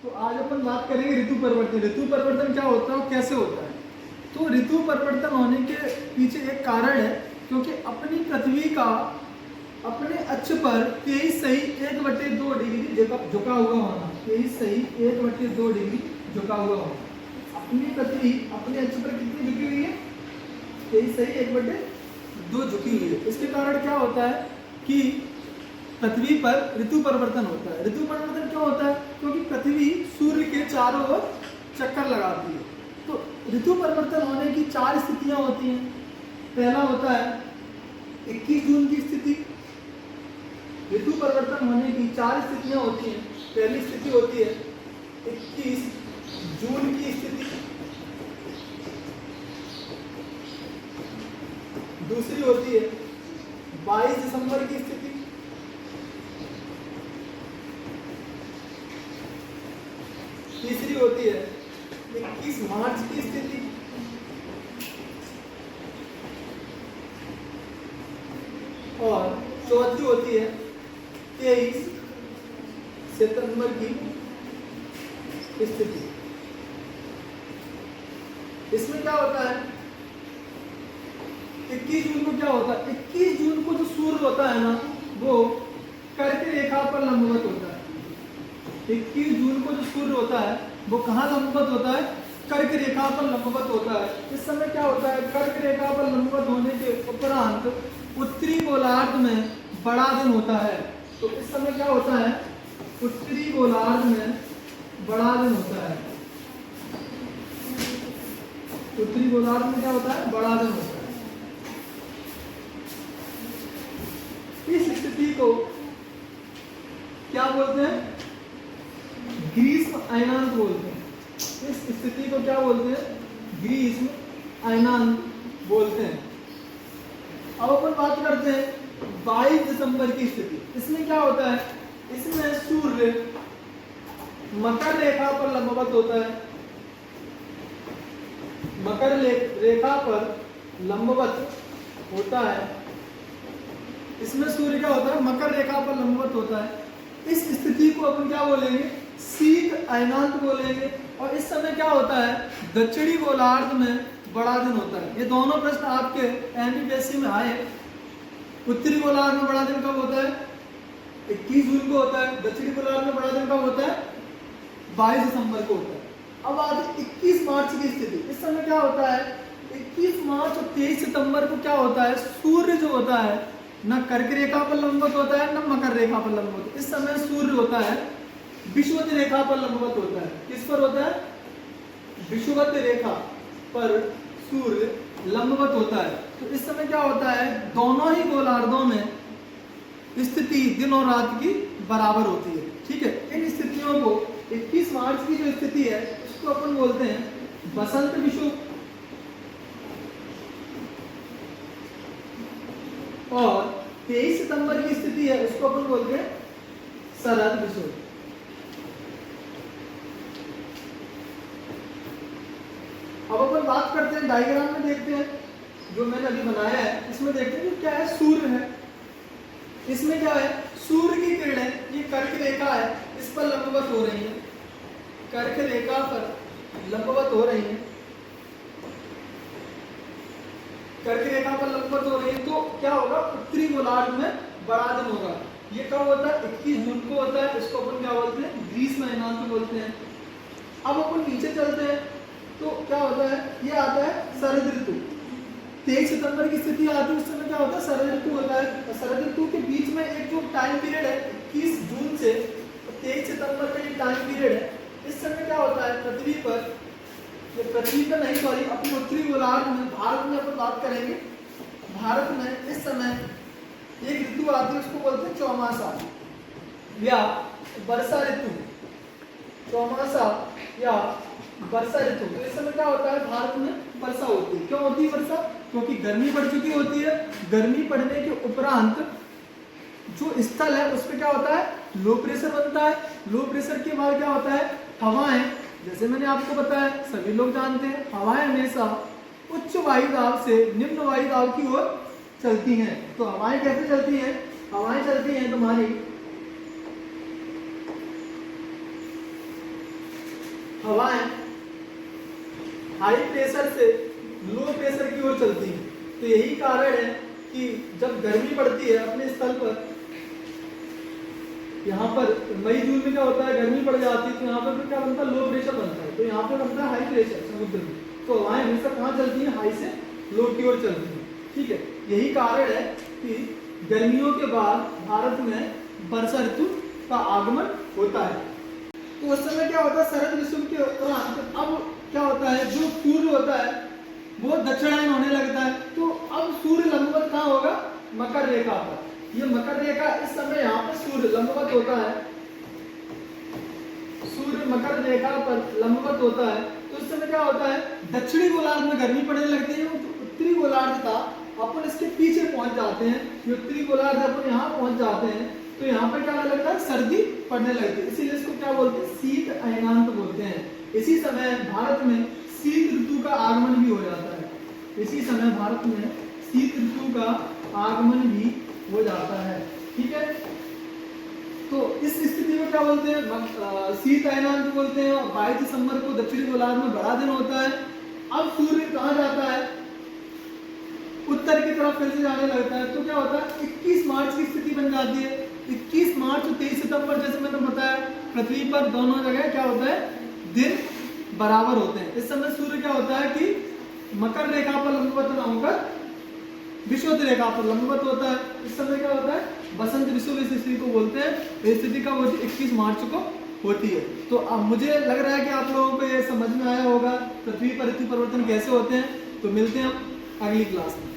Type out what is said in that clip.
तो आज अपन बात करेंगे ऋतु परिवर्तन। ऋतु परिवर्तन क्या होता है और कैसे होता है। तो ऋतु परिवर्तन होने के पीछे एक कारण है, क्योंकि अपनी पृथ्वी का अपने अक्ष पर 23 सही 1/2 डिग्री झुका हुआ होना। 23 सही 1/2 डिग्री झुका हुआ होना। अपनी पृथ्वी अपने अक्ष पर कितनी झुकी हुई है? 23 सही 1/2 झुकी हुई है। इसके कारण क्या होता है कि पृथ्वी पर ऋतु परिवर्तन होता है। ऋतु परिवर्तन क्यों होता है? क्योंकि पृथ्वी सूर्य के चारों ओर चक्कर लगाती है। तो ऋतु परिवर्तन होने की 4 स्थितियां होती हैं। पहला होता है 21 जून की स्थिति। ऋतु परिवर्तन होने की 4 स्थितियां होती हैं। पहली स्थिति होती है 21 जून की स्थिति। दूसरी होती है 22 दिसंबर की स्थिति। तीसरी होती है 21 मार्च की स्थिति। और चौथी होती है 23 सितंबर की स्थिति। इसमें क्या होता है? 21 जून को क्या होता है? 21 जून को जो सूर्य होता है ना, वो कर्क रेखा पर लंबवत होता है। 21 जून को जो सूर्य होता है वो कहाँ लंबवत होता है? कर्क रेखा पर लंबवत होता है। इस समय क्या होता है? कर्क रेखा पर लंबवत होने के उपरांत उत्तरी गोलार्ध में बड़ा दिन होता है। तो इस समय क्या होता है? उत्तरी गोलार्ध में बड़ा दिन होता है। उत्तरी गोलार्ध में क्या होता है? बड़ा दिन होता है। इस स्थिति को क्या बोलते हैं? ग्रीष्म अयनांत बोलते हैं। इस स्थिति को क्या बोलते हैं? ग्रीष्म अयनांत बोलते हैं। अब अपन बात करते हैं 22 दिसंबर की स्थिति। इसमें क्या होता है? इसमें सूर्य मकर रेखा पर लंबवत होता है। मकर रेखा पर लंबवत होता है। इसमें सूर्य क्या होता है? मकर रेखा पर लंबवत होता है। इस स्थिति को अपन क्या बोलेंगे? शीत अयनांत बोलेंगे। और इस समय क्या होता है? दक्षिणी गोलार्ध में बड़ा दिन होता है। ये दोनों प्रश्न आपके एमपीएससी में आए। उत्तरी गोलार्ध में बड़ा दिन कब होता है? 21 जून को होता है। दक्षिणी गोलार्ध में बड़ा दिन कब होता है? 22 दिसंबर को होता है। अब आगे 21 मार्च की स्थिति। इस समय क्या होता है? 21 मार्च और 23 सितंबर को क्या होता है? सूर्य जो होता है न कर्क रेखा पर लंबवत होता है न मकर रेखा पर लंबवत होता है। इस समय सूर्य होता है विषुवत रेखा पर लंबवत होता है। किस पर होता है? विषुवत रेखा पर सूर्य लंबवत होता है। तो इस समय क्या होता है? दोनों ही गोलार्धों में स्थिति दिन और रात की बराबर होती है। ठीक है। इन स्थितियों को 21 मार्च की जो स्थिति है उसको अपन बोलते हैं बसंत विषुव, और 23 सितंबर की स्थिति है उसको अपन बोलते हैं शरद विषुव। अब अपन बात करते हैं डायग्राम में। देखते हैं जो मैंने अभी बनाया है, इसमें देखते हैं कि क्या है? सूर्य है। इसमें क्या है? सूर्य की किरणें ये कर्क रेखा है, इस पर लंबवत हो रही है। कर्क रेखा पर लंबवत हो रही है। कर्क रेखा पर लंबवत हो रही है। तो क्या होगा? उत्तरी गोलार्ध में बड़ा दिन होगा। ये कब होता है? 21 जून को होता है। इसको अपन क्या बोलते हैं? ग्रीष्म अयनांत बोलते हैं। अब अपन नीचे चलते हैं तो क्या होता है? ये आता है शरद ऋतु। 23 सितंबर की स्थिति आती है। उस समय क्या होता है? शरद ऋतु होता है। शरद ऋतु के बीच में एक जो टाइम पीरियड है 21 जून से 23 सितंबर का ये टाइम पीरियड है। इस समय क्या होता है? पृथ्वी पर नहीं, सॉरी, अपने उत्तरी गोलार्ध में, भारत में अपन बात करेंगे। भारत में इस समय एक ऋतु आती है, उसको बोलते हैं चौमासा या वर्षा ऋतु। चौमासा या वर्षा ऋतु। तो इस समय क्या होता है? भारत में वर्षा होती है। क्यों होती है वर्षा? क्योंकि गर्मी बढ़ चुकी होती है। गर्मी पड़ने के उपरांत जो स्थल है उस पर क्या होता है? लो प्रेशर बनता है। लो प्रेशर के बाद क्या होता है? हवाएं, जैसे मैंने आपको बताया, सभी लोग जानते हैं, हवाएं हमेशा उच्च वायुदाब से निम्न वायुदाब की ओर चलती हैं। तो हवाएं कैसे चलती हैं? हवाएं चलती हैं तुम्हारी हवाएं हाई प्रेशर से लो प्रेशर की ओर चलती हैं। तो यही कारण है कि जब गर्मी पड़ती है अपने स्थल पर, यहाँ पर मई जून में क्या होता है, गर्मी पड़ जाती है, तो यहाँ पर फिर क्या बनता है, लो प्रेशर बनता है। तो यहाँ पे बनता है हाई प्रेशर समुद्र में। तो हवाएं हमेशा कहाँ चलती हैं, हाई से लो की ओर चलती हैं। ठीक है, यही कारण है कि गर्मियों के बाद भारत में वर्षा ऋतु का आगमन होता है। तो उस समय क्या होता है, शरद ऋतु के दौरान अब क्या होता है, जो सूर्य होता है वो दक्षिणायन होने लगता है। तो अब सूर्य लंबवत कहाँ होगा, मकर रेखा पर। ये मकर रेखा इस समय यहाँ पे सूर्य लंबवत होता है, सूर्य मकर रेखा पर लंबवत होता है। तो इस समय क्या होता है, दक्षिणी गोलार्ध में गर्मी पड़ने लगती है। उत्तरी गोलार्ध था अपन इसके पीछे पहुंच जाते हैं, ये उत्तरी गोलार्ध अपन यहाँ पहुंच जाते हैं, तो यहाँ पर क्या होने लगता है, सर्दी पड़ने लगती है। इसीलिए इसको क्या बोलते हैं, शीत अयनांत बोलते हैं। इसी समय भारत में शीत ऋतु का आगमन भी हो जाता है। इसी समय भारत में शीत ऋतु का आगमन भी हो जाता है। ठीक है, तो इस स्थिति में क्या बोलते हैं, शीत अयनांत बोलते हैं। 22 दिसंबर को दक्षिणी गोलार्ध में बड़ा दिन होता है। अब सूर्य कहाँ जाता है, उत्तर की तरफ फिर से जाने लगता है। तो क्या होता है, 21 मार्च की स्थिति बन जाती है। 21 मार्च और 23 सितंबर जैसे मैंने बताया, पृथ्वी पर दोनों जगह क्या होता है, दिन बराबर होते हैं। इस समय सूर्य क्या होता है कि मकर रेखा पर लंबवत ना होकर विषुवत रेखा पर लंबवत होता है। इस समय क्या होता है, बसंत विषुव इस स्थिति को बोलते हैं। ये स्थिति कब होती है, 21 मार्च को होती है। तो अब मुझे लग रहा है कि आप लोगों को ये समझ में आया होगा पृथ्वी पर ऋतु परिवर्तन कैसे होते हैं। तो मिलते हैं हम अगली क्लास में।